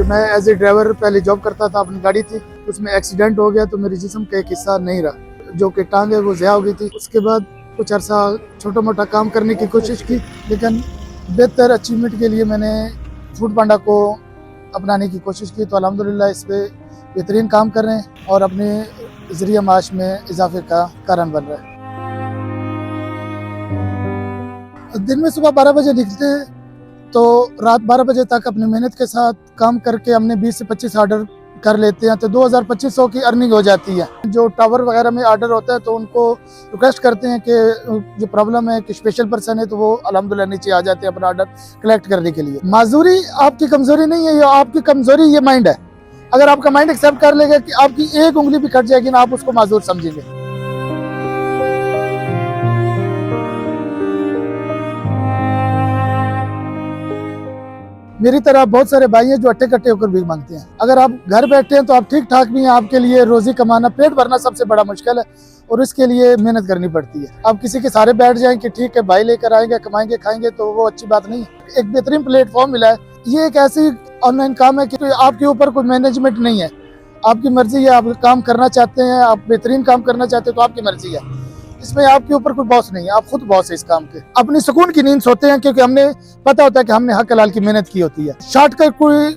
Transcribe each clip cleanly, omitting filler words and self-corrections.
कि मैं as a driver पहले जॉब करता था, अपनी गाड़ी थी, उसमें एक्सीडेंट हो गया तो मेरे जिस्म का एक हिस्सा नहीं रहा, जो कि टांग है वो ज़या हो गई थी। उसके बाद कुछ अर्सा छोटा मोटा काम करने की कोशिश की, लेकिन बेहतर अचीवमेंट के लिए मैंने फूड पांडा को अपनाने की कोशिश की, तो अल्हम्दुलिल्लाह इस पर बेहतरीन काम कर रहे हैं और अपने ज़रिया माश में इजाफे का कारण बन रहा है। दिन में सुबह 12 बजे निकलते हैं तो रात 12 बजे तक अपनी मेहनत के साथ काम करके हमने 20 से 25 ऑर्डर कर लेते हैं, तो 2000-2500 की अर्निंग हो जाती है। जो टावर वगैरह में ऑर्डर होता है तो उनको रिक्वेस्ट करते हैं कि जो प्रॉब्लम है कि स्पेशल पर्सन है, तो वो अल्हम्दुलिल्लाह नीचे आ जाते हैं अपना ऑर्डर कलेक्ट करने के लिए। माजूरी आपकी कमजोरी नहीं है, ये आपकी कमजोरी ये माइंड है। अगर आपका माइंड एक्सेप्ट कर लेगा कि आपकी एक उंगली भी कट जाएगी ना, आप उसको माजूर समझेंगे। मेरी तरह बहुत सारे भाई हैं जो अट्टे कट्टे होकर भीख मांगते हैं। अगर आप घर बैठे हैं तो आप ठीक ठाक भी हैं, आपके लिए रोजी कमाना, पेट भरना सबसे बड़ा मुश्किल है और इसके लिए मेहनत करनी पड़ती है। आप किसी के सारे बैठ जाएं कि ठीक है भाई लेकर आएंगे, कमाएंगे, खाएंगे, तो वो अच्छी बात नहीं है। एक बेहतरीन प्लेटफॉर्म मिला है, ये एक ऐसी ऑनलाइन काम है कि आपके ऊपर कोई मैनेजमेंट नहीं है, आपकी मर्जी है। आप काम करना चाहते हैं, आप बेहतरीन काम करना चाहते हैं तो आपकी मर्जी है, इसमें आपके ऊपर कोई बॉस नहीं है, आप खुद बॉस है इस काम के। अपनी सुकून की नींद सोते हैं क्योंकि हमने पता होता है कि हमने हक हलाल की मेहनत की होती है। शॉर्टकट कोई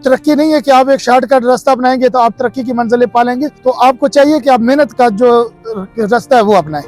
तरक्की नहीं है कि आप एक शॉर्टकट रास्ता अपनाएंगे तो आप तरक्की की मंजिलें पालेंगे। तो आपको चाहिए कि आप मेहनत का जो रास्ता है वो अपनाएं।